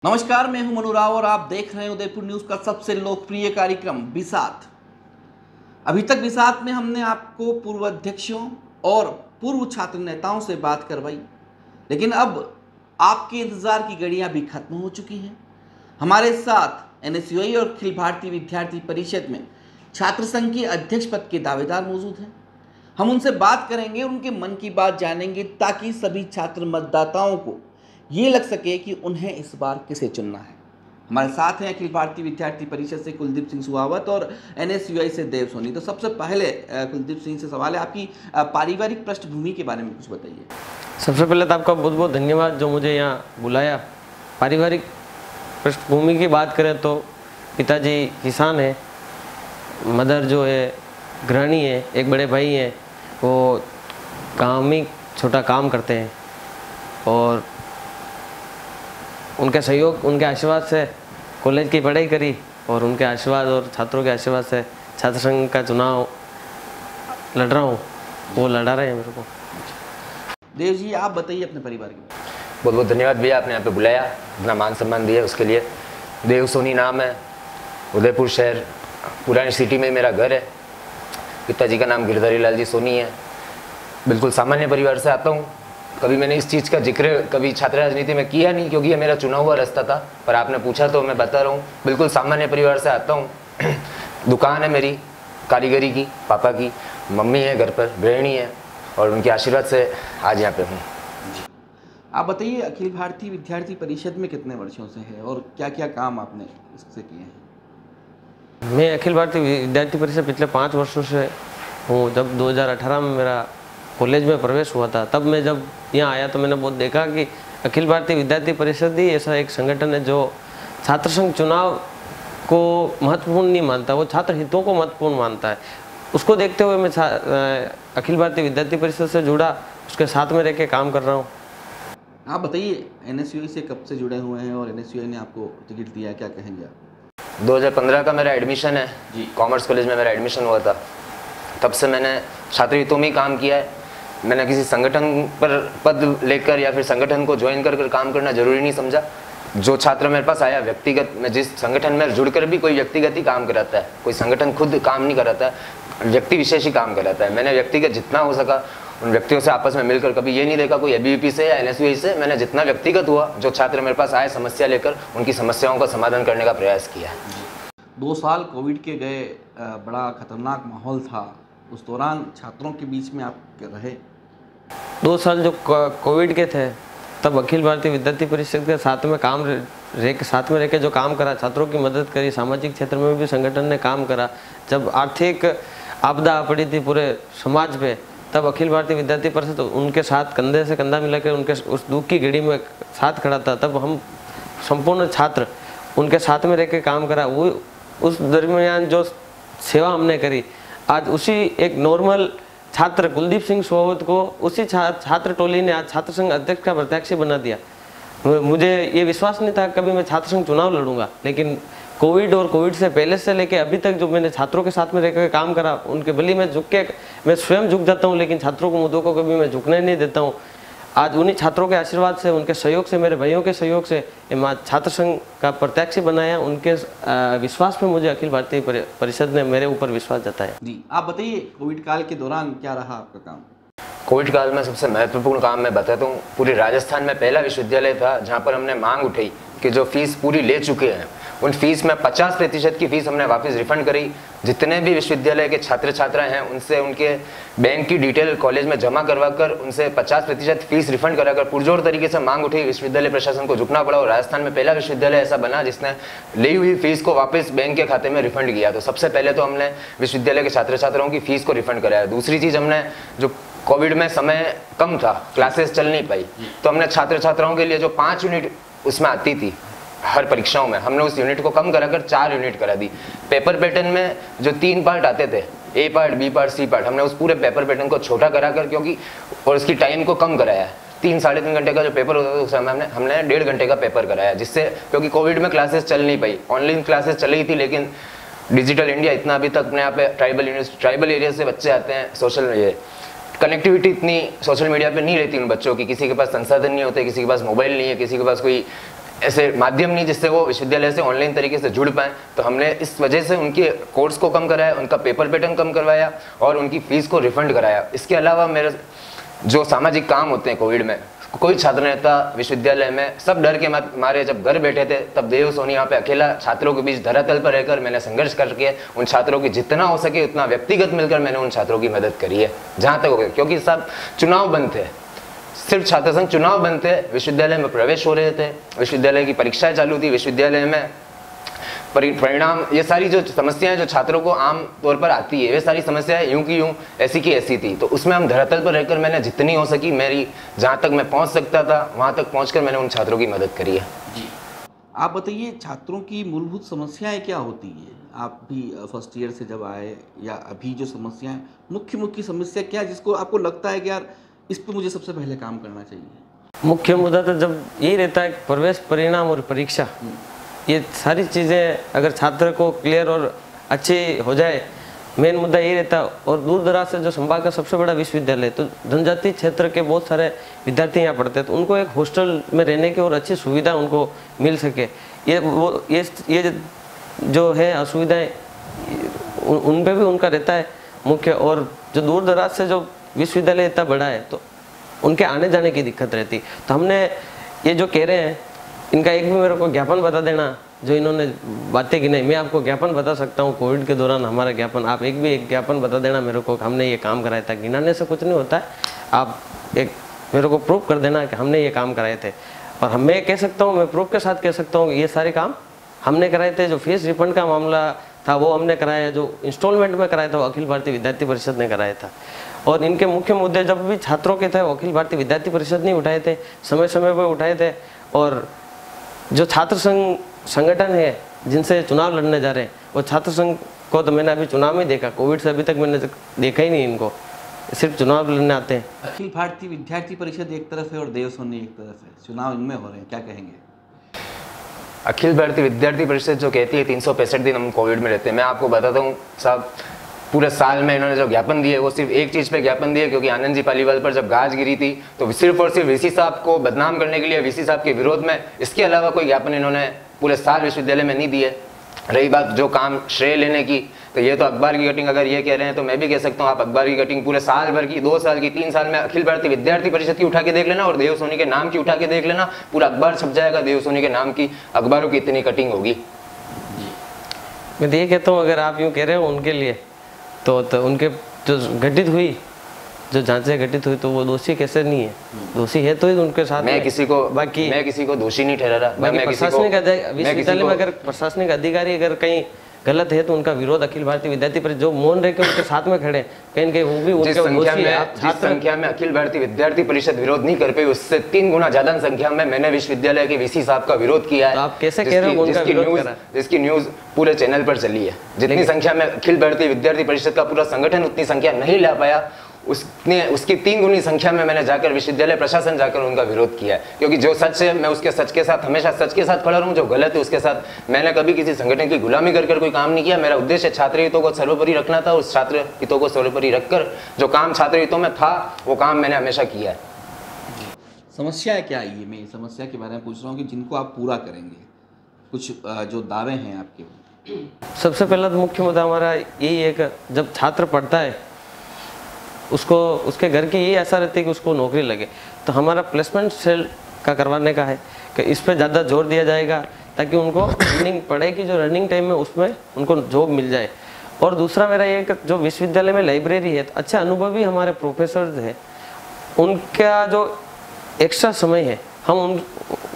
नमस्कार, मैं हूं मनु राव और आप देख रहे हैं उदयपुर न्यूज का सबसे लोकप्रिय कार्यक्रम बिसात। अभी तक बिसात में हमने आपको पूर्व अध्यक्षों और पूर्व छात्र नेताओं से बात करवाई, लेकिन अब आपके इंतजार की घड़ियां भी खत्म हो चुकी हैं। हमारे साथ एनएसयूआई और अखिल भारतीय विद्यार्थी परिषद में छात्र संघ के अध्यक्ष पद के दावेदार मौजूद हैं। हम उनसे बात करेंगे, उनके मन की बात जानेंगे, ताकि सभी छात्र मतदाताओं को ये लग सके कि उन्हें इस बार किसे चुनना है। हमारे साथ हैं अखिल भारतीय विद्यार्थी परिषद से कुलदीप सिंह सुहावत और एनएसयूआई से देव सोनी। तो सबसे पहले कुलदीप सिंह से सवाल है, आपकी पारिवारिक पृष्ठभूमि के बारे में कुछ बताइए। सबसे पहले तो आपका बहुत बहुत धन्यवाद जो मुझे यहाँ बुलाया। पारिवारिक पृष्ठभूमि की बात करें तो पिताजी किसान है, मदर जो है गृहिणी है, एक बड़े भाई हैं वो गाँव में छोटा काम करते हैं और उनके सहयोग, उनके आशीर्वाद से कॉलेज की पढ़ाई करी और उनके आशीर्वाद और छात्रों के आशीर्वाद से छात्र संघ का चुनाव लड़ रहा हूँ, वो लड़ा रहे हैं मेरे को। देव जी, आप बताइए अपने परिवार के बारे में। बहुत बहुत धन्यवाद भैया, आपने यहाँ पे बुलाया, इतना मान सम्मान दिया उसके लिए। देव सोनी नाम है, उदयपुर शहर पुरानी सिटी में मेरा घर है। पिताजी का नाम गिरधारी लाल जी सोनी है। बिल्कुल सामान्य परिवार से आता हूँ। कभी मैंने इस चीज़ का जिक्र कभी छात्र राजनीति में किया नहीं, क्योंकि ये मेरा चुना हुआ रास्ता था, पर आपने पूछा तो मैं बता रहा हूँ। बिल्कुल सामान्य परिवार से आता हूँ। दुकान है मेरी कारीगरी की, पापा की, मम्मी है घर पर गृहिणी है और उनके आशीर्वाद से आज यहाँ पे हूँ। आप बताइए, अखिल भारतीय विद्यार्थी परिषद में कितने वर्षों से है और क्या क्या काम आपने इससे किए हैं? मैं अखिल भारतीय विद्यार्थी परिषद पिछले 5 वर्षों से हूँ। जब 2018 में मेरा कॉलेज में प्रवेश हुआ था, तब मैं जब यहाँ आया तो मैंने बहुत देखा कि अखिल भारतीय विद्यार्थी परिषद ही ऐसा एक संगठन है जो छात्र संघ चुनाव को महत्वपूर्ण नहीं मानता, वो छात्र हितों को महत्वपूर्ण मानता है। उसको देखते हुए मैं अखिल भारतीय विद्यार्थी परिषद से जुड़ा, उसके साथ में रह के काम कर रहा हूँ। आप बताइए, एनएसयूआई से कब से जुड़े हुए हैं और एनएसयूआई ने आपको टिकट दिया है, क्या कहेंगे आप? 2015 का मेरा एडमिशन है जी, कॉमर्स कॉलेज में मेरा एडमिशन हुआ था। तब से मैंने छात्र हितों में ही काम किया है। मैंने किसी संगठन पर पद लेकर या फिर संगठन को ज्वाइन कर काम करना जरूरी नहीं समझा। जो छात्र मेरे पास आया व्यक्तिगत, मैं जिस संगठन में जुड़कर भी कोई व्यक्तिगत ही काम कराता है, कोई संगठन खुद काम नहीं कराता है, व्यक्ति विशेष ही काम कराता है। मैंने व्यक्तिगत जितना हो सका उन व्यक्तियों से आपस में मिलकर, कभी ये नहीं देखा कोई एबीवीपी से या एनएसयूआई से, मैंने जितना व्यक्तिगत हुआ, जो छात्र मेरे पास आए समस्या लेकर, उनकी समस्याओं का समाधान करने का प्रयास किया। 2 साल कोविड के गए, बड़ा खतरनाक माहौल था, उस दौरान छात्रों के बीच में आप रहे। 2 साल जो कोविड के थे, तब अखिल भारतीय विद्यार्थी परिषद के साथ में रह के जो काम करा, छात्रों की मदद करी, सामाजिक क्षेत्र में भी संगठन ने काम करा। जब आर्थिक आपदा पड़ी थी पूरे समाज पे, तब अखिल भारतीय विद्यार्थी परिषद उनके साथ कंधे से कंधा मिलाकर उनके उस दुख की घड़ी में साथ खड़ा था। तब हम संपूर्ण छात्र उनके साथ में रह के काम करा। वो उस दरमियान जो सेवा हमने करी, आज उसी एक नॉर्मल छात्र कुलदीप सिंह सुहावत को उसी छात्र टोली ने आज छात्र संघ अध्यक्ष का प्रत्याशी बना दिया। मुझे ये विश्वास नहीं था कभी मैं छात्र संघ चुनाव लड़ूंगा, लेकिन कोविड और कोविड से पहले से लेके अभी तक जो मैंने छात्रों के साथ में रहकर काम करा, उनके बलि में झुक के मैं स्वयं झुक जाता हूँ, लेकिन छात्रों को मुद्दों को कभी मैं झुकने नहीं देता हूँ। आज उन्हीं छात्रों के आशीर्वाद से, उनके सहयोग से, मेरे भाइयों के सहयोग से छात्र संघ का प्रत्याशी बनाया। उनके विश्वास में मुझे अखिल भारतीय परिषद ने मेरे ऊपर विश्वास जताया। जी, आप बताइए, कोविड काल के दौरान क्या रहा आपका काम? कोविड काल में सबसे महत्वपूर्ण काम मैं बताता हूँ। पूरे राजस्थान में पहला विश्वविद्यालय था जहाँ पर हमने मांग उठाई कि जो फीस पूरी ले चुके हैं, उन फीस में 50% की फीस हमने वापस रिफंड करी। जितने भी विश्वविद्यालय के छात्र छात्राएं हैं, उनसे उनके बैंक की डिटेल कॉलेज में जमा करवा कर उनसे 50% फीस रिफंड कराकर पुरजोर तरीके से मांग उठी। विश्वविद्यालय प्रशासन को झुकना पड़ा और राजस्थान में पहला विश्वविद्यालय ऐसा बना जिसने ली हुई फीस को वापस बैंक के खाते में रिफंड किया। तो सबसे पहले तो हमने विश्वविद्यालय के छात्र छात्राओं की फीस को रिफंड कराया। दूसरी चीज़, हमने जो कोविड में समय कम था, क्लासेस चल नहीं पाई, तो हमने छात्र छात्राओं के लिए जो 5 यूनिट उसमें आती थी हर परीक्षाओं में, हमने उस यूनिट को कम कराकर 4 यूनिट करा दी। पेपर पैटर्न में जो 3 पार्ट आते थे, A part, B part, C part, हमने उस पूरे पेपर पैटर्न को छोटा कराकर, क्योंकि और उसकी टाइम को कम कराया। 3-3.5 घंटे का जो पेपर होता था उस समय हमने 1.5 घंटे का पेपर कराया, जिससे, क्योंकि कोविड में क्लासेस चल नहीं पाई, ऑनलाइन क्लासेस चल रही थी, लेकिन डिजिटल इंडिया इतना अभी तक अपने यहाँ पे ट्राइबल एरिया से बच्चे आते हैं, सोशल कनेक्टिविटी इतनी सोशल मीडिया पे नहीं रहती उन बच्चों की, किसी के पास संसाधन नहीं होते, किसी के पास मोबाइल नहीं है, किसी के पास कोई ऐसे माध्यम नहीं जिससे वो विश्वविद्यालय से ऑनलाइन तरीके से जुड़ पाएँ। तो हमने इस वजह से उनके कोर्स को कम कराया, उनका पेपर पैटर्न कम करवाया और उनकी फीस को रिफंड कराया। इसके अलावा मेरे जो सामाजिक काम होते हैं कोविड में, कोई छात्र नेता विश्वविद्यालय में सब डर के मारे जब घर बैठे थे, तब देव सोनी यहाँ पे अकेला छात्रों के बीच धरातल पर रहकर मैंने संघर्ष करके उन छात्रों की जितना हो सके उतना व्यक्तिगत मिलकर मैंने उन छात्रों की मदद करी है जहाँ तक हो गया। क्योंकि सब चुनाव बंद थे, सिर्फ छात्र संघ चुनाव बंद थे, विश्वविद्यालय में प्रवेश हो रहे थे, विश्वविद्यालय की परीक्षाएं चालू थी, विश्वविद्यालय में परिणाम, ये सारी जो समस्याएं जो छात्रों को आम तौर पर आती है, वे सारी समस्याएं यूं की यूं ऐसी की ऐसी थी। तो उसमें हम धरातल पर रहकर मैंने जितनी हो सकी, मेरी जहाँ तक मैं पहुँच सकता था वहाँ तक पहुँचकर मैंने उन छात्रों की मदद करी है। जी, आप बताइए छात्रों की मूलभूत समस्याएं क्या होती हैं? आप भी फर्स्ट ईयर से जब आए या अभी जो समस्याएं, मुख्य समस्या क्या है जिसको आपको लगता है कि यार इस पर मुझे सबसे पहले काम करना चाहिए? मुख्य मुद्दा तो जब ये रहता है प्रवेश परिणाम और परीक्षा, ये सारी चीज़ें अगर छात्र को क्लियर और अच्छी हो जाए, मेन मुद्दा ये रहता है। और दूर दराज से जो संभाग का सबसे बड़ा विश्वविद्यालय, तो जनजातीय क्षेत्र के बहुत सारे विद्यार्थी यहाँ पढ़ते हैं, तो उनको एक हॉस्टल में रहने की और अच्छी सुविधा उनको मिल सके, ये जो है असुविधाएं उन पे भी उनका रहता है मुख्य। और जो दूर दराज से जो विश्वविद्यालय इतना बड़ा है तो उनके आने जाने की दिक्कत रहती। तो हमने ये जो कह रहे हैं इनका एक भी मेरे को ज्ञापन बता देना, जो इन्होंने बातें की नहीं, मैं आपको ज्ञापन बता सकता हूँ कोविड के दौरान हमारा ज्ञापन, आप एक ज्ञापन बता देना मेरे को, हमने ये काम कराया था। गिनाने से कुछ नहीं होता है, आप एक मेरे को प्रूफ कर देना कि हमने ये काम कराए थे। और मैं कह सकता हूँ, मैं प्रूफ के साथ कह सकता हूँ ये सारे काम हमने कराए थे। जो फीस रिफंड का मामला था वो हमने कराया, जो इंस्टॉलमेंट में कराया था वो अखिल भारतीय विद्यार्थी परिषद ने कराया था। और इनके मुख्य मुद्दे जब भी छात्रों के थे वो अखिल भारतीय विद्यार्थी परिषद ने उठाए थे, समय समय पर उठाए थे। और जो छात्र संघ संगठन है जिनसे चुनाव लड़ने जा रहे हैं, वो छात्र संघ को तो मैंने अभी चुनाव में देखा, कोविड से अभी तक मैंने देखा ही नहीं इनको, सिर्फ चुनाव लड़ने आते हैं। अखिल भारतीय विद्यार्थी परिषद एक तरफ है और देव सोनी एक तरफ है, चुनाव इनमें हो रहे हैं, क्या कहेंगे? अखिल भारतीय विद्यार्थी परिषद जो कहती है 365 दिन हम कोविड में रहते हैं, मैं आपको बताता हूँ साहब, पूरे साल में इन्होंने जो ज्ञापन दिए वो सिर्फ एक चीज़ पे ज्ञापन दिए, क्योंकि आनंद जी पालीवाल पर जब गाज गिरी थी तो सिर्फ और सिर्फ वीसी साहब को बदनाम करने के लिए, वीसी साहब के विरोध में, इसके अलावा कोई ज्ञापन इन्होंने पूरे साल विश्वविद्यालय में नहीं दिए। रही बात जो काम श्रेय लेने की, तो ये तो अखबार की कटिंग अगर ये कह रहे हैं तो मैं भी कह सकता हूँ, आप अखबार की कटिंग पूरे साल भर की, 2 साल की, 3 साल में अखिल भारतीय विद्यार्थी परिषद की उठा के देख लेना और देव सोनी के नाम की उठा के देख लेना, पूरा अखबार छप जाएगा देव सोनी के नाम की, अखबारों की इतनी कटिंग होगी। मैं तो ये कहता हूँ अगर आप यूँ कह रहे हो उनके लिए तो उनके जो घटित हुई, जो जांचें घटित हुई, तो वो दोषी कैसे नहीं है? दोषी है तो ही उनके साथ मैं किसी को दोषी नहीं ठहरा रहा। प्रशासनिक विश्वविद्यालय में अगर प्रशासनिक अधिकारी अगर कहीं गलत है तो उनका विरोध अखिल भारतीय विद्यार्थी परिषद जो मौन रह के उनके साथ में खड़े कहीं कहीं वो भी उनके जिस संख्या में अखिल भारतीय विद्यार्थी परिषद विरोध नहीं कर पाई, उससे 3 गुना ज्यादा संख्या में मैंने विश्वविद्यालय के वीसी साहब का विरोध किया है। तो आप कैसे कह रहे हो उनका विरोध करा? जिसकी न्यूज पूरे चैनल पर चली है। जितनी संख्या में अखिल भारतीय विद्यार्थी परिषद का पूरा संगठन उतनी संख्या नहीं ला पाया, उसकी 3 गुनी संख्या में मैंने जाकर विश्वविद्यालय प्रशासन जाकर उनका विरोध किया है। क्योंकि जो सच है मैं उसके सच के साथ, हमेशा सच के साथ खड़ा रहूं, जो गलत है उसके साथ। मैंने कभी किसी संगठन की गुलामी कर कोई काम नहीं किया। मेरा उद्देश्य छात्र हितों को सर्वोपरि रखना था, उस छात्र हितों को सर्वोपरि रखकर जो काम छात्र हितों में था वो काम मैंने हमेशा किया है। समस्या क्या है? ये मैं समस्या के बारे में पूछ रहा हूँ कि जिनको आप पूरा करेंगे, कुछ जो दावे हैं आपके। सबसे पहला तो मुख्य मुद्दा हमारा यही है कि जब छात्र पढ़ता है उसको उसके घर की यही आशा रहती है कि उसको नौकरी लगे, तो हमारा प्लेसमेंट सेल का करवाने का है कि इस पर ज़्यादा जोर दिया जाएगा ताकि उनको रनिंग पढ़ाई की जो रनिंग टाइम है उसमें उनको जॉब मिल जाए। और दूसरा मेरा ये कि जो विश्वविद्यालय में लाइब्रेरी है, तो अच्छे अनुभवी हमारे प्रोफेसर हैं, उनका जो एक्स्ट्रा समय है हम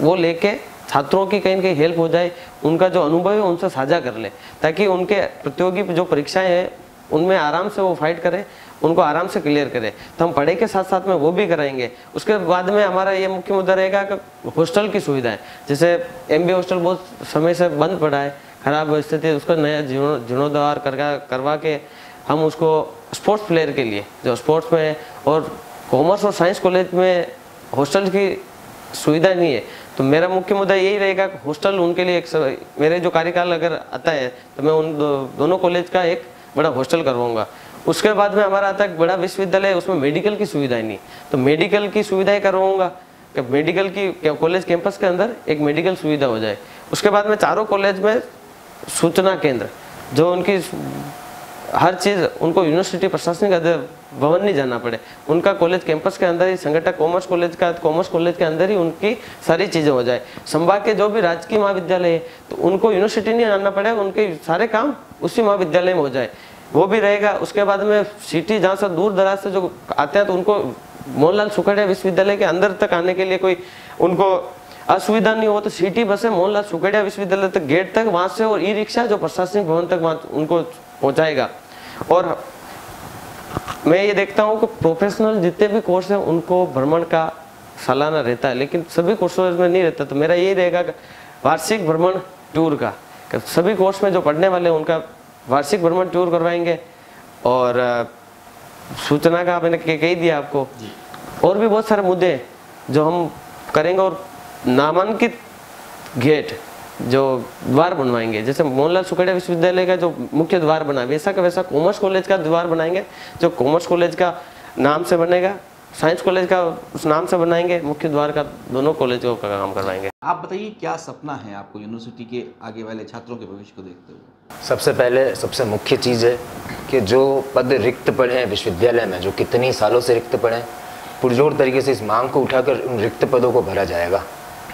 वो लेके छात्रों की कहीं ना कहीं हेल्प हो जाए, उनका जो अनुभव है उनसे साझा कर ले, ताकि उनके प्रतियोगी जो परीक्षाएं हैं उनमें आराम से वो फाइट करें, उनको आराम से क्लियर करें। तो हम पढ़ाई के साथ साथ में वो भी कराएंगे। उसके बाद में हमारा ये मुख्य मुद्दा रहेगा कि हॉस्टल की सुविधाएं, जैसे MBA हॉस्टल बहुत समय से बंद पड़ा है, खराब स्थिति, उसका नया जीर्णोद्धार करवा के हम उसको स्पोर्ट्स प्लेयर के लिए जो स्पोर्ट्स में, और कॉमर्स और साइंस कॉलेज में हॉस्टल की सुविधा नहीं है, तो मेरा मुख्य मुद्दा यही रहेगा कि हॉस्टल उनके लिए मेरे जो कार्यकाल अगर आता है तो मैं उन दोनों कॉलेज का एक बड़ा हॉस्टल करवाऊंगा। उसके बाद में हमारा आता है बड़ा विश्वविद्यालय, उसमें मेडिकल की सुविधाएं नहीं, तो मेडिकल की सुविधाएं करवाऊंगा। कि मेडिकल की कॉलेज कैंपस के अंदर एक मेडिकल सुविधा हो जाए। उसके बाद में चारों कॉलेज में सूचना केंद्र, जो उनकी हर चीज़ उनको यूनिवर्सिटी प्रशासनिक भवन नहीं जाना पड़े, उनका कॉलेज कैंपस के अंदर ही, संगठक कॉमर्स कॉलेज के अंदर ही उनकी सारी चीज़ें हो जाए। संभाग के जो भी राजकीय महाविद्यालय है तो उनको यूनिवर्सिटी नहीं आना पड़े, उनके सारे काम उसी महाविद्यालय में हो जाए, वो भी रहेगा। उसके बाद में सिटी जहाँ से दूर दराज से जो आते हैं तो उनको मोहनलाल सुखड़िया विश्वविद्यालय के अंदर तक आने के लिए कोई उनको असुविधा नहीं हो तो सिटी बसें मोहनलाल सुखड़िया विश्वविद्यालय तक गेट तक वहाँ से, और ई रिक्शा जो प्रशासनिक भवन तक वहाँ उनको पहुँचाएगा। और मैं ये देखता हूँ कि प्रोफेशनल जितने भी कोर्स हैं उनको भ्रमण का सालाना रहता है, लेकिन सभी कोर्सों में नहीं रहता। तो मेरा यही रहेगा कि वार्षिक भ्रमण टूर का, सभी कोर्स में जो पढ़ने वाले हैं उनका वार्षिक भ्रमण टूर करवाएंगे। और सूचना का मैंने कह ही दिया आपको, और भी बहुत सारे मुद्दे जो हम करेंगे। और नामांकित गेट जो द्वार बनवाएंगे, जैसे मोहनलाल सुखड़िया विश्वविद्यालय का जो मुख्य द्वार बना वैसा का वैसा कॉमर्स कॉलेज का द्वार बनाएंगे, जो कॉमर्स कॉलेज का नाम से बनेगा, साइंस कॉलेज का उस नाम से बनाएंगे, मुख्य द्वार का दोनों कॉलेजों का काम करवाएंगे। आप बताइए क्या सपना है आपको यूनिवर्सिटी के आगे वाले छात्रों के भविष्य को देखते हुए? सबसे पहले सबसे मुख्य चीज़ है कि जो पद रिक्त पड़े हैं विश्वविद्यालय में, जो कितनी सालों से रिक्त पड़े हैं, पुरजोर तरीके से इस मांग को उठाकर उन रिक्त पदों को भरा जाएगा।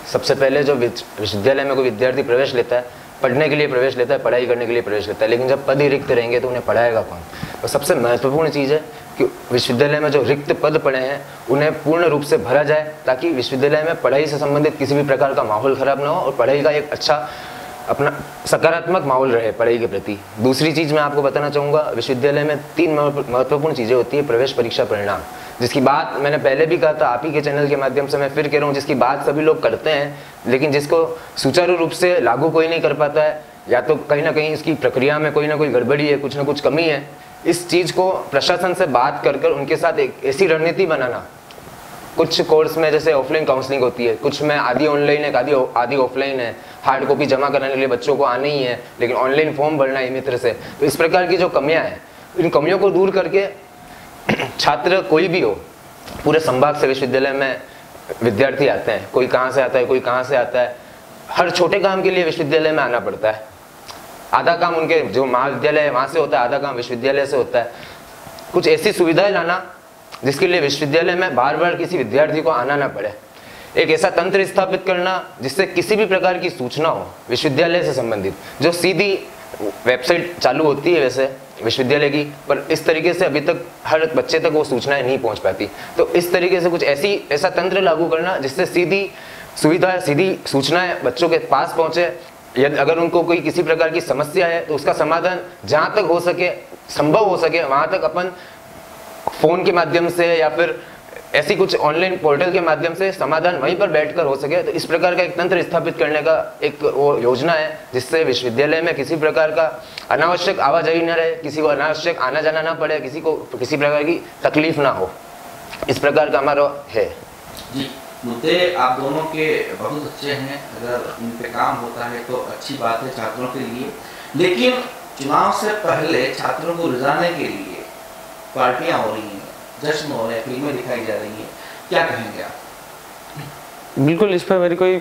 सबसे पहले जो विश्वविद्यालय में कोई विद्यार्थी प्रवेश लेता है, पढ़ने के लिए प्रवेश लेता है, पढ़ाई करने के लिए प्रवेश लेता है, लेकिन जब पद ही रिक्त रहेंगे तो उन्हें पढ़ाएगा कौन? तो सबसे महत्वपूर्ण चीज़ है कि विश्वविद्यालय में जो रिक्त पद पड़े हैं उन्हें पूर्ण रूप से भरा जाए, ताकि विश्वविद्यालय में पढ़ाई से संबंधित किसी भी प्रकार का माहौल खराब ना हो और पढ़ाई का एक अच्छा अपना सकारात्मक माहौल रहे पढ़ाई के प्रति। दूसरी चीज़ मैं आपको बताना चाहूँगा, विश्वविद्यालय में 3 महत्वपूर्ण चीज़ें होती है। प्रवेश परीक्षा परिणाम, जिसकी बात मैंने पहले भी कहा था, आप ही के चैनल के माध्यम से मैं फिर कह रहा हूँ, जिसकी बात सभी लोग करते हैं लेकिन जिसको सुचारू रूप से लागू कोई नहीं कर पाता है, या तो कहीं ना कहीं इसकी प्रक्रिया में कोई ना कोई गड़बड़ी है, कुछ ना कुछ कमी है। इस चीज़ को प्रशासन से बात कर उनके साथ एक ऐसी रणनीति बनाना, कुछ कोर्स में जैसे ऑफलाइन काउंसलिंग होती है, कुछ में आधी ऑनलाइन है, आधी ऑफलाइन है, हार्ड कॉपी जमा कराने के लिए बच्चों को आनी ही है, लेकिन ऑनलाइन फॉर्म भरना है मित्र से। तो इस प्रकार की जो कमियां हैं, इन कमियों को दूर करके छात्र कोई भी हो, पूरे संभाग से विश्वविद्यालय में विद्यार्थी आते हैं, कोई कहाँ से आता है, कोई कहाँ से आता है, हर छोटे काम के लिए विश्वविद्यालय में आना पड़ता है। आधा काम उनके जो महाविद्यालय है वहाँ से होता है, आधा काम विश्वविद्यालय से होता है। कुछ ऐसी सुविधाएं लाना जिसके लिए विश्वविद्यालय में बार बार किसी विद्यार्थी को आना ना पड़े, एक ऐसा तंत्र स्थापित करना जिससे किसी भी प्रकार की सूचना हो विश्वविद्यालय से संबंधित, जो सीधी वेबसाइट चालू होती है वैसे विश्वविद्यालय की, पर इस तरीके से अभी तक हर बच्चे तक वो सूचनाएं नहीं पहुंच पाती। तो इस तरीके से कुछ ऐसा तंत्र लागू करना जिससे सीधी सुविधा, सीधी सूचनाएं बच्चों के पास पहुंचे। यदि अगर उनको कोई किसी प्रकार की समस्या है तो उसका समाधान जहाँ तक हो सके, संभव हो सके, वहाँ तक अपन फोन के माध्यम से या फिर ऐसी कुछ ऑनलाइन पोर्टल के माध्यम से समाधान वहीं पर बैठकर हो सके। तो इस प्रकार का एक तंत्र स्थापित करने का एक वो योजना है जिससे विश्वविद्यालय में किसी प्रकार का अनावश्यक आवाजाही न रहे, किसी को अनावश्यक आना जाना ना पड़े, किसी को किसी प्रकार की तकलीफ ना हो। इस प्रकार का हमारा है जी। मुद्दे आप दोनों के बहुत अच्छे हैं, अगर इन पे काम होता है तो अच्छी बात है छात्रों के लिए। लेकिन चुनाव से पहले छात्रों को रिझाने के लिए पार्टियां हो रही हैं, जश्न हो रहे हैं, फिल्में दिखाई जा रही हैं, क्या कहेंगे आप? बिल्कुल, इस पर मेरी कोई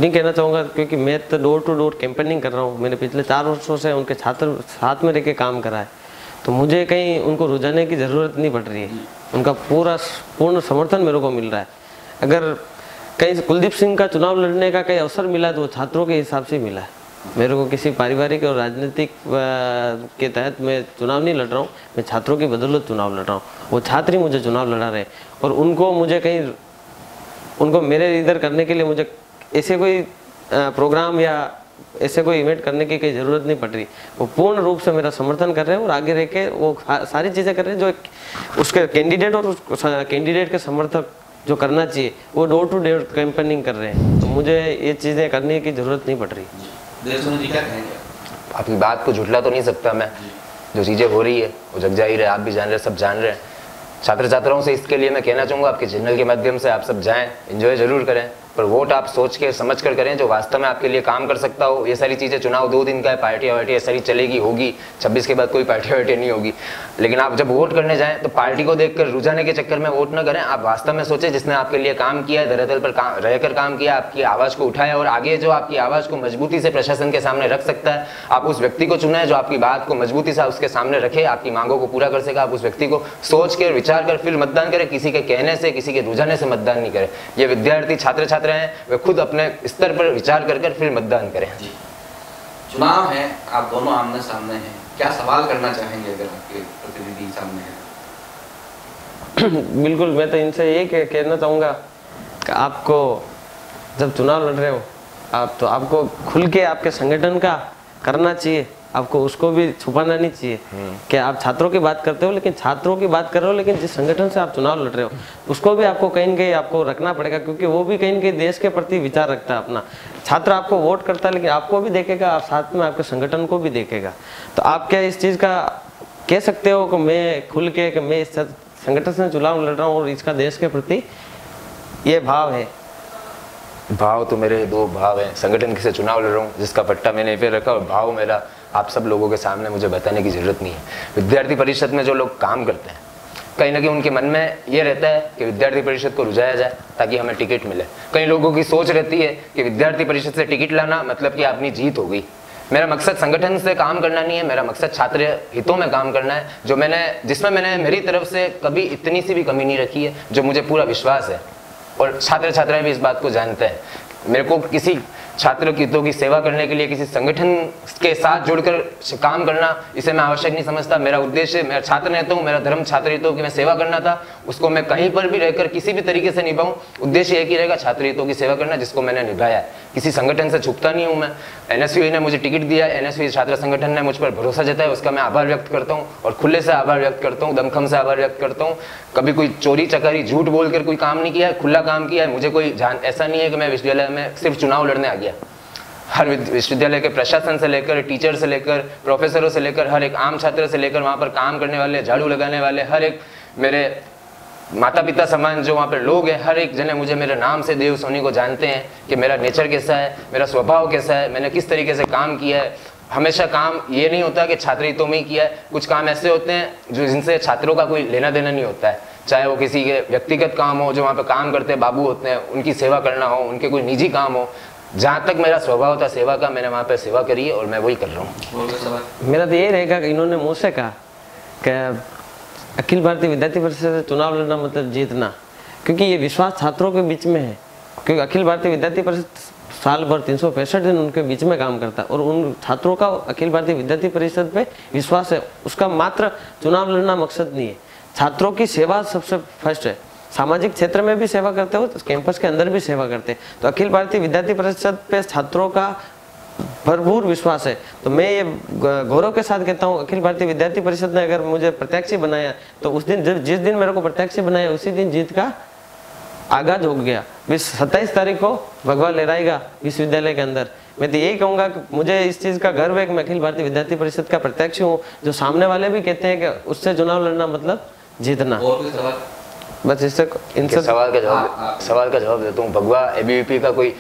नहीं कहना चाहूँगा, क्योंकि मैं तो डोर टू डोर कैंपेनिंग कर रहा हूँ। मैंने पिछले 4 वर्षों से उनके छात्र साथ में रह के काम करा है, तो मुझे कहीं उनको रुझाने की ज़रूरत नहीं पड़ रही है। उनका पूर्ण समर्थन मेरे को मिल रहा है। अगर कहीं कुलदीप सिंह का चुनाव लड़ने का कहीं अवसर मिला तो वो छात्रों के हिसाब से मिला है। मेरे को किसी पारिवारिक और राजनीतिक के तहत मैं चुनाव नहीं लड़ रहा हूँ, मैं छात्रों की बदौलत चुनाव लड़ रहा हूँ। वो छात्र ही मुझे चुनाव लड़ा रहे, और उनको मेरे इधर करने के लिए मुझे ऐसे कोई प्रोग्राम या ऐसे कोई इवेंट करने की कोई ज़रूरत नहीं पड़ रही। वो पूर्ण रूप से मेरा समर्थन कर रहे हैं और आगे रह के वो सारी चीज़ें कर रहे हैं जो उसके कैंडिडेट और उस कैंडिडेट के समर्थक जो करना चाहिए, वो डोर टू डोर कैंपेनिंग कर रहे हैं। तो मुझे ये चीज़ें करने की ज़रूरत नहीं पड़ रही। जी क्या कहेंगे? आपकी बात को झुठला तो नहीं सकता मैं, जो चीज़ें हो रही है वो जग जाहिर है, आप भी जान रहे हैं, सब जान रहे हैं। छात्र छात्राओं से इसके लिए मैं कहना चाहूँगा, आपके चैनल के माध्यम से आप सब जाएं, एंजॉय ज़रूर करें, पर वोट आप सोच के समझ कर करें जो वास्तव में आपके लिए काम कर सकता हो। ये सारी चीज़ें, चुनाव 2 दिन का है, पार्टी वार्टी ये सारी चलेगी होगी, 26 के बाद कोई पार्टी वार्टी नहीं होगी, लेकिन आप जब वोट करने जाएं तो पार्टी को देखकर रुझाने के चक्कर में वोट न करें। आप वास्तव में सोचें जिसने आपके लिए काम किया है, धरातल पर रहकर काम किया, आपकी आवाज़ को उठाया और आगे जो आपकी आवाज़ को मजबूती से प्रशासन के सामने रख सकता है, आप उस व्यक्ति को चुने जो आपकी बात को मजबूती से उसके सामने रखे, आपकी मांगों को पूरा कर सके। आप उस व्यक्ति को सोच कर विचार कर फिर मतदान करें, किसी के कहने से, किसी के रुझाने से मतदान नहीं करें। ये विद्यार्थी छात्र छात्रा हैं, वे खुद अपने स्तर पर विचार कर फिर मतदान करें। चुनाव है, आप दोनों आमने सामने हैं, क्या सवाल करना चाहेंगे अगर आपके प्रतिनिधि सामने हैं? बिल्कुल, मैं तो इनसे ये कहना चाहूँगा कि आपको जब चुनाव लड़ रहे हो आप, तो आपको खुल के आपके संगठन का करना चाहिए, आपको उसको भी छुपाना नहीं चाहिए कि आप छात्रों की बात करते हो लेकिन छात्रों की बात कर रहे हो, लेकिन जिस संगठन से आप चुनाव लड़ रहे हो उसको भी आपको कहीं न कहीं आपको रखना पड़ेगा, क्योंकि वो भी कहीं न कहीं देश के प्रति विचार रखता है अपना। छात्र आपको वोट करता है लेकिन आपको भी देखेगा, आप साथ में आपके संगठन को भी देखेगा। तो आप क्या इस चीज़ का कह सकते हो कि मैं खुल के कि मैं इस संगठन से चुनाव लड़ रहा हूँ और इसका देश के प्रति ये भाव है? भाव तो मेरे 2 भाव हैं, संगठन से चुनाव लड़ रहा हूँ जिसका पट्टा मैंने पे रखा, और भाव मेरा आप सब लोगों के सामने मुझे बताने की जरूरत नहीं है। विद्यार्थी परिषद में जो लोग काम करते हैं कहीं ना कहीं उनके मन में ये रहता है कि विद्यार्थी परिषद को रुझाया जाए ताकि हमें टिकट मिले। कई लोगों की सोच रहती है कि विद्यार्थी परिषद से टिकट लाना मतलब कि अपनी जीत हो गई। मेरा मकसद संगठन से काम करना नहीं है, मेरा मकसद छात्र हितों में काम करना है, जिसमें मैंने मेरी तरफ से कभी इतनी सी भी कमी नहीं रखी है, जो मुझे पूरा विश्वास है और छात्र छात्राएं भी इस बात को जानते हैं। मेरे को किसी छात्र के हितों की सेवा करने के लिए किसी संगठन के साथ जुड़कर काम करना, इसे मैं आवश्यक नहीं समझता। मेरा उद्देश्य, मेरा छात्र नेता हूँ, मेरा धर्म छात्र हितों की मैं सेवा करना था, उसको मैं कहीं पर भी रहकर किसी भी तरीके से निभाऊं, उद्देश्य एक ही रहेगा, छात्र हितों की सेवा करना, जिसको मैंने निभाया है। किसी संगठन से छुपता नहीं हूँ मैं। NSU ने मुझे टिकट दिया, NSU छात्र संगठन ने मुझ पर भरोसा जताया, उसका मैं आभार व्यक्त करता हूँ और खुले से आभार व्यक्त करता हूँ, दमखम से आभार व्यक्त करता हूँ। कभी कोई चोरी चकारी झूठ बोलकर कोई काम नहीं किया है, खुला काम किया है। मुझे कोई ऐसा नहीं है कि मैं विश्वविद्यालय में सिर्फ चुनाव लड़ने आ गया। हर विश्वविद्यालय के प्रशासन से लेकर, टीचर से लेकर, प्रोफेसरों से लेकर, हर एक आम छात्र से लेकर, वहाँ पर काम करने वाले, झाड़ू लगाने वाले, हर एक मेरे माता पिता समान जो वहाँ पर लोग हैं, हर एक जने मुझे मेरे नाम से देव सोनी को जानते हैं कि मेरा नेचर कैसा है, मेरा स्वभाव कैसा है, मैंने किस तरीके से काम किया है। हमेशा काम ये नहीं होता कि छात्र हितों में ही किया है, कुछ काम ऐसे होते हैं जो जिनसे छात्रों का कोई लेना देना नहीं होता है, चाहे वो किसी के व्यक्तिगत काम हो, जो वहाँ पर काम करते बाबू होते हैं उनकी सेवा करना हो, उनके कोई निजी काम हो। जहाँ तक मेरा स्वभाव था सेवा का, मैंने वहाँ पर सेवा करी है और मैं वही कर रहा हूँ। मेरा तो ये रहेगा कि इन्होंने मुझसे कहा कि अखिल भारतीय विद्यार्थी परिषद से चुनाव लड़ना मतलब जीतना, क्योंकि ये विश्वास छात्रों के बीच में है। क्योंकि अखिल भारतीय विद्यार्थी परिषद साल भर 365 दिन उनके बीच में काम करता है और उन छात्रों का अखिल भारतीय विद्यार्थी परिषद पे विश्वास है। उसका मात्र चुनाव लड़ना मकसद नहीं है, छात्रों की सेवा सबसे फर्स्ट है। सामाजिक क्षेत्र में भी सेवा करते हो तो कैंपस के अंदर भी सेवा करते हैं। तो अखिल भारतीय विद्यार्थी परिषद पे छात्रों का भरपूर विश्वास है। तो मैं ये गौरव के साथ कहता हूँ, अखिल भारतीय विद्यार्थी परिषद ने अगर मुझे प्रत्याशी बनाया तो उस दिन, जिस दिन मेरे को प्रत्याशी बनाया उसी दिन जीत का आगाज हो गया। 27 तारीख को भगवा लहराएगा विश्वविद्यालय के अंदर। मैं तो यही कहूँगा कि मुझे इस चीज़ का गर्व है कि मैं अखिल भारतीय विद्यार्थी परिषद का प्रत्याशी हूँ, जो सामने वाले भी कहते हैं कि उससे चुनाव लड़ना मतलब जीतना। बस इससे इनसे सवाल का जवाब देता हूँ। भगवा ABVP का कोई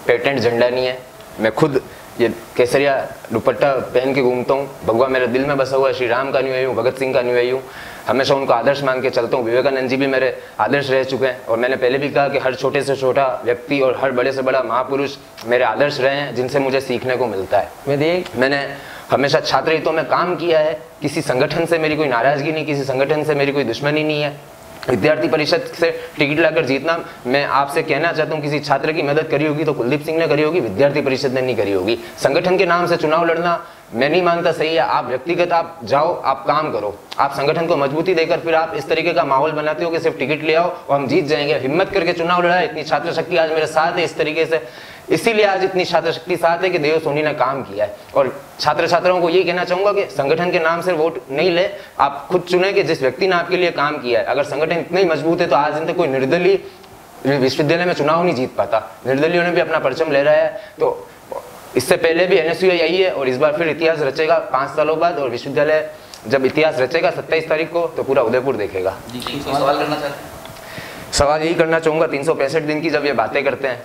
पेटेंट झंडा नहीं है। मैं खुद ये केसरिया दुपट्टा पहन के घूमता हूँ। भगवा मेरे दिल में बसा हुआ है। श्री राम का अनुयायी हूँ, भगत सिंह का अनुयायी हूँ, हमेशा उनको आदर्श मान के चलता हूँ। विवेकानंद जी भी मेरे आदर्श रह चुके हैं और मैंने पहले भी कहा कि हर छोटे से छोटा व्यक्ति और हर बड़े से बड़ा महापुरुष मेरे आदर्श रहे हैं, जिनसे मुझे सीखने को मिलता है। मैंने हमेशा छात्र हितों में काम किया है। किसी संगठन से मेरी कोई नाराजगी नहीं, किसी संगठन से मेरी कोई दुश्मनी नहीं है। विद्यार्थी परिषद से टिकट लाकर जीतना, मैं आपसे कहना चाहता हूँ, किसी छात्र की मदद करी होगी तो कुलदीप सिंह ने करी होगी, विद्यार्थी परिषद ने नहीं करी होगी। संगठन के नाम से चुनाव लड़ना मैं नहीं मानता सही है। आप व्यक्तिगत आप जाओ, आप काम करो, आप संगठन को मजबूती देकर फिर आप इस तरीके का माहौल बनाते हो कि सिर्फ टिकट ले आओ और हम जीत जाएंगे। हिम्मत करके चुनाव लड़ा, इतनी छात्र शक्ति आज मेरे साथ है इस तरीके से, इसीलिए आज इतनी छात्र शक्ति साथ है कि देव सोनी ने काम किया है। और छात्र छात्राओं को ये कहना चाहूंगा कि संगठन के नाम से वोट नहीं ले, आप खुद चुने कि जिस व्यक्ति ने आपके लिए काम किया है। अगर संगठन इतना ही मजबूत है तो आज दिन तक कोई निर्दलीय विश्वविद्यालय में चुनाव नहीं जीत पाता। निर्दलीयों ने भी अपना परचम ले रहा है। तो इससे पहले भी NSU यही है और इस बार फिर इतिहास रचेगा 5 सालों बाद। और विश्वविद्यालय जब इतिहास रचेगा 27 तारीख को तो पूरा उदयपुर देखेगा। सवाल करना चाहते हैं? सवाल यही करना चाहूँगा, 365 दिन की जब ये बातें करते हैं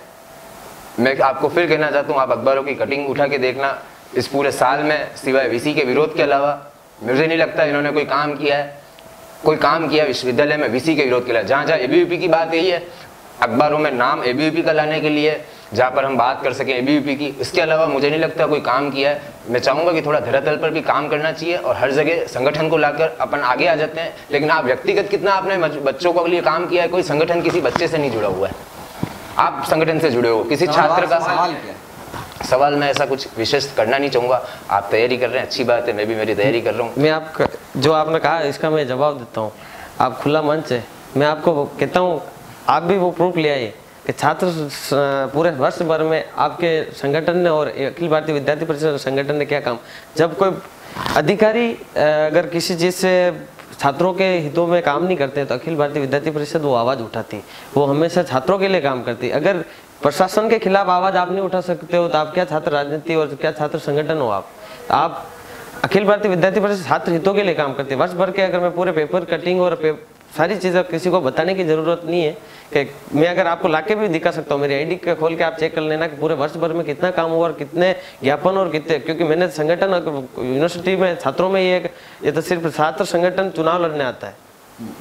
मैं आपको फिर कहना चाहता हूँ, आप अखबारों की कटिंग उठा के देखना, इस पूरे साल में सिवाय वीसी के विरोध के अलावा मुझे नहीं लगता इन्होंने कोई काम किया है विश्वविद्यालय में वीसी के विरोध के लिए। जहाँ जहाँ एबीवीपी की बात यही है, अखबारों में नाम एबीवीपी का लाने के लिए, जहाँ पर हम बात कर सकें एबीवीपी की, इसके अलावा मुझे नहीं लगता कोई काम किया है। मैं चाहूँगा कि थोड़ा धरातल पर भी काम करना चाहिए और हर जगह संगठन को लाकर अपन आगे आ जाते हैं। लेकिन आप व्यक्तिगत कितना आपने बच्चों के लिए काम किया है? कोई संगठन किसी बच्चे से नहीं जुड़ा हुआ है, आप संगठन से जुड़े हो। किसी छात्र का सवाल मैं ऐसा कुछ विशेष करना नहीं चाहूँगा। आप तैयारी कर रहे हैं, अच्छी बात है, मैं भी मेरी तैयारी कर रहा हूँ। मैं आपका जो आपने कहा इसका मैं जवाब देता हूँ। आप खुला मंच है, मैं आपको कहता हूँ आप भी वो प्रूफ ले आइए कि छात्र पूरे वर्ष भर में आपके संगठन ने और अखिल भारतीय विद्यार्थी परिषद संगठन ने क्या काम। जब कोई अधिकारी अगर किसी चीज़ से छात्रों के हितों में काम नहीं करते तो अखिल भारतीय विद्यार्थी परिषद वो आवाज़ उठाती, वो हमेशा छात्रों के लिए काम करती। अगर प्रशासन के खिलाफ आवाज़ आप नहीं उठा सकते हो तो आप क्या छात्र राजनीति और क्या छात्र संगठन हो? आप अखिल भारतीय विद्यार्थी परिषद छात्र हितों के लिए काम करते हैं। वर्ष भर के अगर मैं पूरे पेपर कटिंग और सारी चीज़ें किसी को बताने की ज़रूरत नहीं है कि मैं अगर आपको लाके भी दिखा सकता हूँ, मेरी आईडी खोल के आप चेक कर लेना कि पूरे वर्ष भर में कितना काम हुआ और कितने ज्ञापन और कितने, क्योंकि मैंने संगठन यूनिवर्सिटी में छात्रों में ये तो सिर्फ छात्र संगठन चुनाव लड़ने आता है,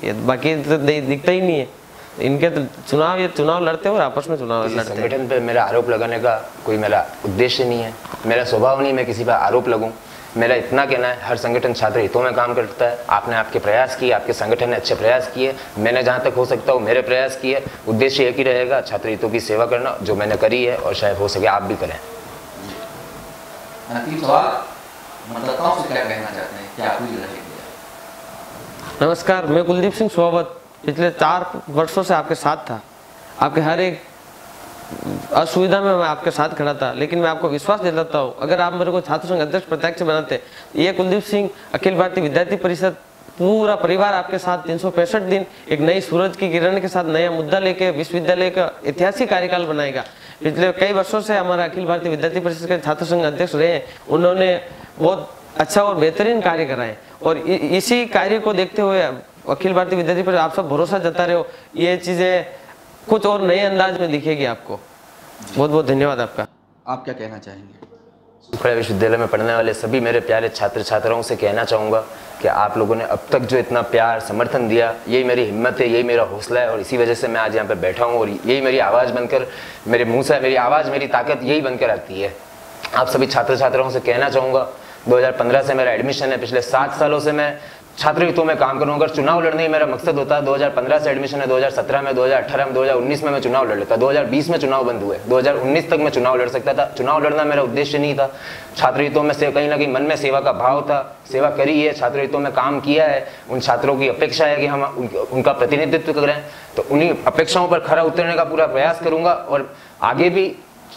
ये बाकी तो दिखता ही नहीं है इनके। तो चुनाव लड़ते और आपस में चुनाव लड़ते। संगठन पे मेरा आरोप लगाने का कोई मेरा उद्देश्य नहीं है, मेरा स्वभाव नहीं मैं किसी पर आरोप लगूं। मेरा इतना कहना है, हर संगठन छात्र हितों में काम करता है। आपने आपके प्रयास किए, आपके संगठन ने अच्छे प्रयास किए, मैंने जहाँ तक हो सकता हूँ मेरे प्रयास किए। उद्देश्य एक ही रहेगा, छात्र हितों की सेवा करना, जो मैंने करी है और शायद हो सके आप भी करें। नमस्कार, मैं कुलदीप सिंह सोहावत पिछले 4 वर्षों से आपके साथ था। आपके हर एक असुविधा में मैं आपके साथ खड़ा था, लेकिन मैं आपको विश्वास दिलाता हूँ अगर आप मेरे को छात्र संघ अध्यक्ष प्रत्यक्ष बनाते, ये कुलदीप सिंह अखिल भारतीय विद्यार्थी परिषद पूरा परिवार आपके साथ 365 दिन एक नई सूरज की किरण के साथ नया मुद्दा लेके विश्वविद्यालय का ऐतिहासिक कार्यकाल बनाएगा। पिछले कई वर्षों से हमारा अखिल भारतीय विद्यार्थी परिषद के छात्र संघ अध्यक्ष रहे, उन्होंने बहुत अच्छा और बेहतरीन कार्य कराए और इसी कार्य को देखते हुए अखिल भारतीय विद्यार्थी परिषद आप सब भरोसा जता रहे हो, ये चीज़ें कुछ और नए अंदाज में दिखेगी आपको। बहुत बहुत धन्यवाद आपका। आप क्या कहना चाहेंगे? सुखड़ा विश्वविद्यालय में पढ़ने वाले सभी मेरे प्यारे छात्र छात्राओं से कहना चाहूँगा कि आप लोगों ने अब तक जो इतना प्यार समर्थन दिया, यही मेरी हिम्मत है, यही मेरा हौसला है और इसी वजह से मैं आज यहाँ पर बैठा हूँ और यही मेरी आवाज़ बनकर, मेरे मुँह से मेरी आवाज़, मेरी ताकत यही बनकर आती है। आप सभी छात्र छात्राओं से कहना चाहूँगा 2015 से मेरा एडमिशन है, पिछले 7 सालों से मैं छात्र हितों में काम करूँ। अगर चुनाव लड़ने ही मेरा मकसद होता, 2015 से एडमिशन है, 2017 में, 2018 में, 2019 में मैं चुनाव लड़ लेता, 2020 में चुनाव बंद हुए, 2019 तक मैं चुनाव लड़ सकता था। चुनाव लड़ना मेरा उद्देश्य नहीं था। छात्र हितों में से कहीं ना कहीं मन में सेवा का भाव था, सेवा करी है, छात्र हितों में काम किया है। उन छात्रों की अपेक्षा है कि हम उनका प्रतिनिधित्व करें, तो उन्हीं अपेक्षाओं पर खरा उतरने का पूरा प्रयास करूंगा। और आगे भी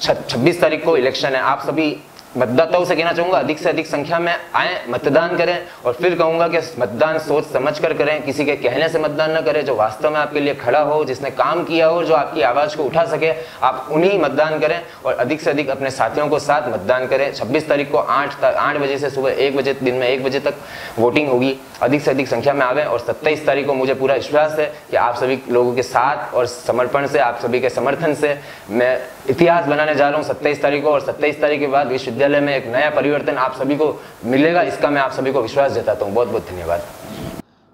26 तारीख को इलेक्शन है, आप सभी मतदाताओं से कहना चाहूंगा अधिक से अधिक संख्या में आए, मतदान करें। और फिर कहूंगा कि मतदान सोच समझ कर करें, किसी के कहने से मतदान न करें, जो वास्तव में आपके लिए खड़ा हो, जिसने काम किया हो, जो आपकी आवाज को उठा सके, आप उन्हीं मतदान करें। और अधिक से अधिक अपने साथियों को साथ मतदान करें। 26 तारीख को 8 बजे से सुबह 1 बजे, दिन में 1 बजे तक वोटिंग होगी। अधिक से अधिक संख्या में आवें। और 27 तारीख को मुझे पूरा विश्वास है कि आप सभी लोगों के साथ और समर्पण से, आप सभी के समर्थन से मैं इतिहास बनाने जा रहा हूँ 27 तारीख को। और 27 तारीख के बाद विश्वविद्यालय में एक नया परिवर्तन आप सभी को मिलेगा, इसका मैं आप सभी को विश्वास जताता हूँ। बहुत बहुत धन्यवाद।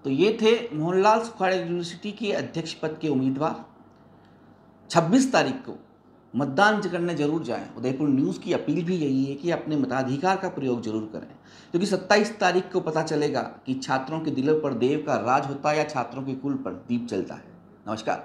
तो ये थे मोहनलाल सुखाड़ा यूनिवर्सिटी के अध्यक्ष पद के उम्मीदवार। 26 तारीख को मतदान करने जरूर जाएं। उदयपुर न्यूज़ की अपील भी यही है कि अपने मताधिकार का प्रयोग जरूर करें, क्योंकि 27 तारीख को पता चलेगा कि छात्रों के दिलों पर देव का राज होता है या छात्रों के कुल पर दीप जलता है। नमस्कार।